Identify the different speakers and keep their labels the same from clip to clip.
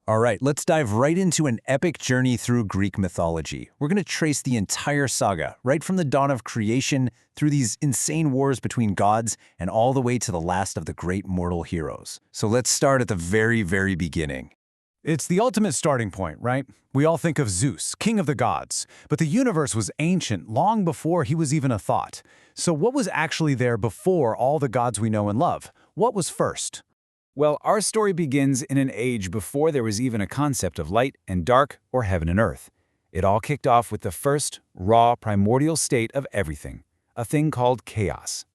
Speaker 1: All right, let's dive right into an epic journey through Greek mythology. We're going to trace the entire saga, right from the dawn of creation, through these insane wars between gods, and all the way to the last of the great mortal heroes. So let's start at the very beginning. It's the ultimate starting point, right? We all think of Zeus, king of the gods, but the universe was ancient long before he was even a thought. So what was actually there before all the gods we know and love? What was first?
Speaker 2: Well, our story begins in an age before there was even a concept of light and dark or heaven and earth. It all kicked off with the first, raw, primordial state of everything, a thing called chaos.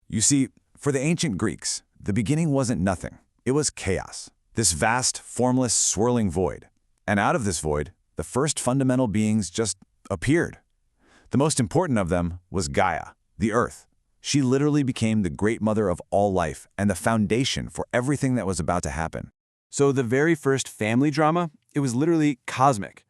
Speaker 3: You see, for the ancient Greeks, the beginning wasn't nothing. It was chaos, this vast, formless, swirling void. And out of this void, the first fundamental beings just appeared. The most important of them was Gaia, the earth. She literally became the great mother of all life and the foundation for everything that was about to happen.
Speaker 4: So the very first family drama, it was literally cosmic.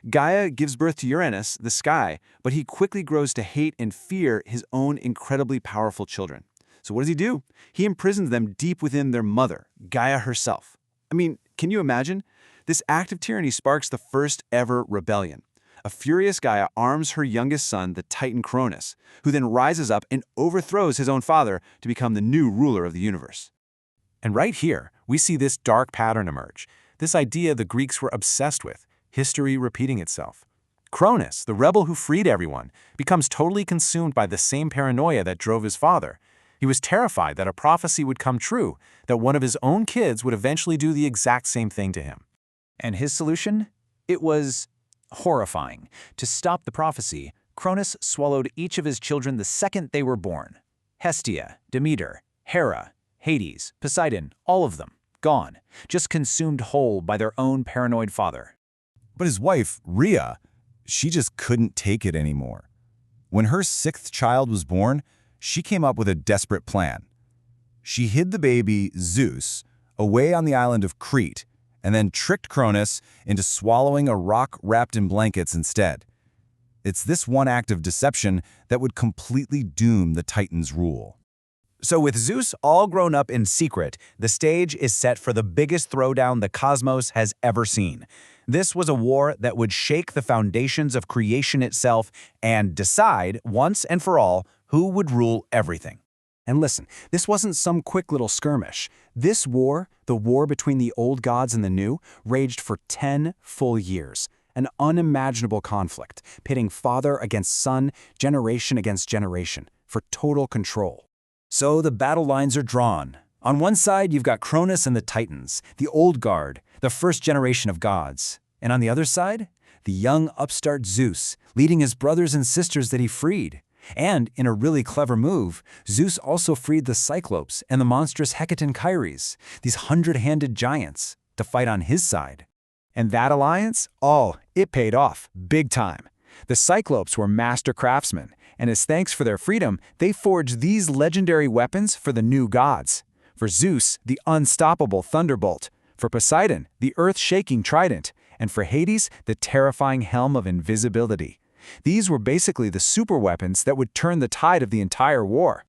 Speaker 4: Gaia gives birth to Uranus, the sky, but he quickly grows to hate and fear his own incredibly powerful children. So what does he do? He imprisons them deep within their mother, Gaia herself. I mean, can you imagine? This act of tyranny sparks the first ever rebellion. A furious Gaia arms her youngest son, the Titan Cronus, who then rises up and overthrows his own father to become the new ruler of the universe.
Speaker 1: And right here, we see this dark pattern emerge, this idea the Greeks were obsessed with, history repeating itself. Cronus, the rebel who freed everyone, becomes totally consumed by the same paranoia that drove his father. He was terrified that a prophecy would come true, that one of his own kids would eventually do the exact same thing to him.
Speaker 2: And his solution? It was horrifying. To stop the prophecy, Cronus swallowed each of his children the second they were born. Hestia, Demeter, Hera, Hades, Poseidon, all of them, gone, just consumed whole by their own paranoid father.
Speaker 3: But his wife, Rhea, she just couldn't take it anymore. When her sixth child was born, she came up with a desperate plan. She hid the baby, Zeus, away on the island of Crete, and then tricked Cronus into swallowing a rock wrapped in blankets instead. It's this one act of deception that would completely doom the Titans' rule.
Speaker 2: So with Zeus all grown up in secret, the stage is set for the biggest throwdown the cosmos has ever seen. This was a war that would shake the foundations of creation itself and decide, once and for all, who would rule everything.
Speaker 1: And listen, this wasn't some quick little skirmish. This war, the war between the old gods and the new, raged for 10 full years. An unimaginable conflict, pitting father against son, generation against generation, for total control. So the battle lines are drawn. On one side, you've got Cronus and the Titans, the old guard, the first generation of gods. And on the other side, the young upstart Zeus, leading his brothers and sisters that he freed. And, in a really clever move, Zeus also freed the Cyclopes and the monstrous Hecatonchires, these 100-handed giants, to fight on his side. And that alliance? Oh, it paid off, big time. The Cyclopes were master craftsmen, and as thanks for their freedom, they forged these legendary weapons for the new gods. For Zeus, the unstoppable thunderbolt. For Poseidon, the earth-shaking trident. And for Hades, the terrifying helm of invisibility. These were basically the super weapons that would turn the tide of the entire war.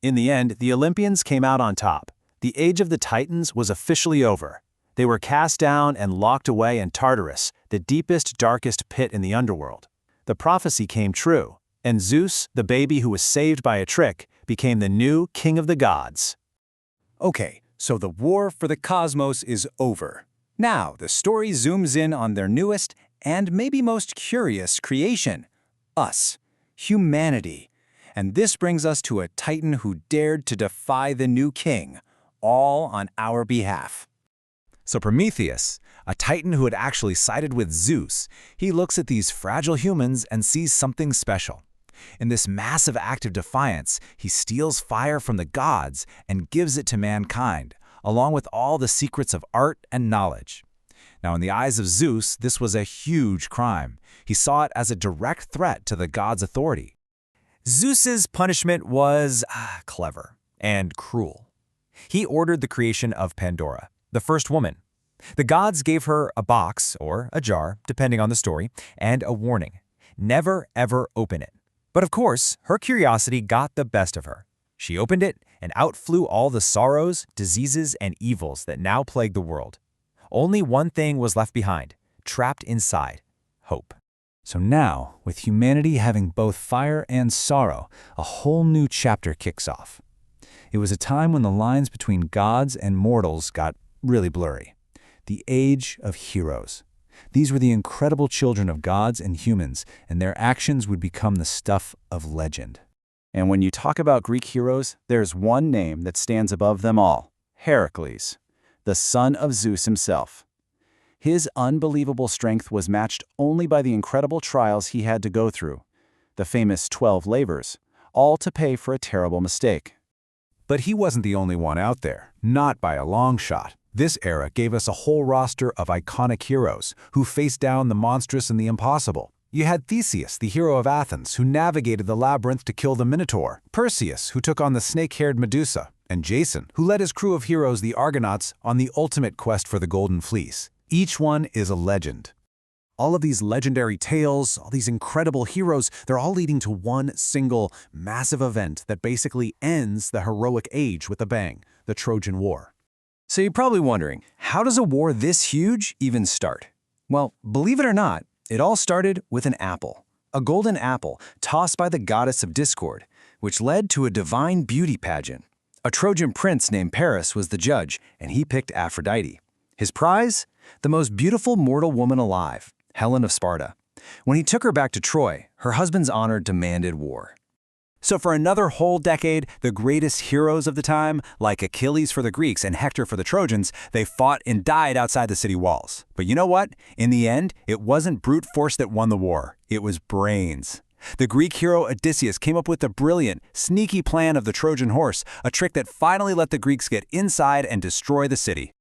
Speaker 1: In the end, the Olympians came out on top. The age of the Titans was officially over. They were cast down and locked away in Tartarus, the deepest, darkest pit in the underworld. The prophecy came true, and Zeus, the baby who was saved by a trick, became the new king of the gods. Okay, so the war for the cosmos is over. Now, the story zooms in on their newest and maybe most curious creation, us, humanity. And this brings us to a Titan who dared to defy the new king, all on our behalf. So Prometheus, a Titan who had actually sided with Zeus, he looks at these fragile humans and sees something special. In this massive act of defiance, he steals fire from the gods and gives it to mankind, along with all the secrets of art and knowledge. Now, in the eyes of Zeus, this was a huge crime. He saw it as a direct threat to the gods' authority. Zeus's punishment was clever and cruel. He ordered the creation of Pandora, the first woman. The gods gave her a box, or a jar, depending on the story, and a warning. Never, ever open it. But of course, her curiosity got the best of her. She opened it and out flew all the sorrows, diseases, and evils that now plague the world.
Speaker 2: Only one thing was left behind, trapped inside: hope. So now, with humanity having both fire and sorrow, a whole new chapter kicks off. It was a time when the lines between gods and mortals got really blurry. The age of heroes. These were the incredible children of gods and humans, and their actions would become the stuff of legend.
Speaker 1: And when you talk about Greek heroes, there's one name that stands above them all: Heracles, the son of Zeus himself. His unbelievable strength was matched only by the incredible trials he had to go through, the famous 12 labors, all to pay for a terrible mistake.
Speaker 3: But he wasn't the only one out there, not by a long shot. This era gave us a whole roster of iconic heroes who faced down the monstrous and the impossible. You had Theseus, the hero of Athens, who navigated the labyrinth to kill the Minotaur, Perseus, who took on the snake-haired Medusa, and Jason, who led his crew of heroes, the Argonauts, on the ultimate quest for the Golden Fleece. Each one is a legend. All of these legendary tales, all these incredible heroes, they're all leading to one single, massive event that basically ends the heroic age with a bang: the Trojan War.
Speaker 2: So you're probably wondering, how does a war this huge even start? Well, believe it or not, it all started with an apple. A golden apple tossed by the goddess of discord, which led to a divine beauty pageant. A Trojan prince named Paris was the judge, and he picked Aphrodite. His prize? The most beautiful mortal woman alive, Helen of Sparta. When he took her back to Troy, her husband's honor demanded war.
Speaker 1: So for another whole decade, the greatest heroes of the time, like Achilles for the Greeks and Hector for the Trojans, they fought and died outside the city walls. But you know what? In the end, it wasn't brute force that won the war. It was brains. The Greek hero Odysseus came up with the brilliant, sneaky plan of the Trojan horse, a trick that finally let the Greeks get inside and destroy the city.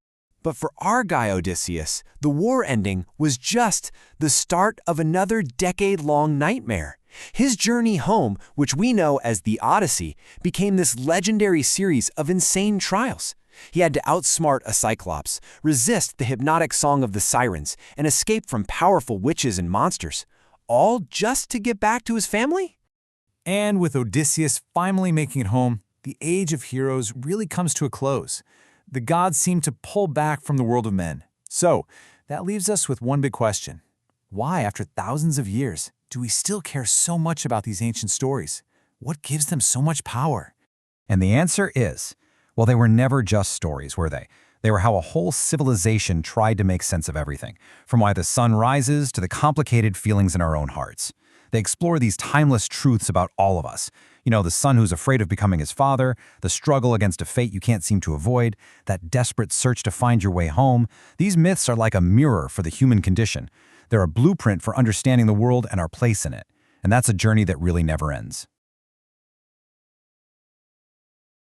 Speaker 1: But for our guy Odysseus, the war ending was just the start of another decade-long nightmare. His journey home, which we know as the Odyssey, became this legendary series of insane trials. He had to outsmart a Cyclops, resist the hypnotic song of the sirens, and escape from powerful witches and monsters, all just to get back to his family?
Speaker 3: And with Odysseus finally making it home, the age of heroes really comes to a close. The gods seem to pull back from the world of men. So, that leaves us with one big question. Why, after thousands of years, do we still care so much about these ancient stories? What gives them so much power? And the answer is, well, they were never just stories, were they? They were how a whole civilization tried to make sense of everything, from why the sun rises to the complicated feelings in our own hearts. They explore these timeless truths about all of us. You know, the son who's afraid of becoming his father, the struggle against a fate you can't seem to avoid, that desperate search to find your way home. These myths are like a mirror for the human condition. They're a blueprint for understanding the world and our place in it. And that's a journey that really never ends.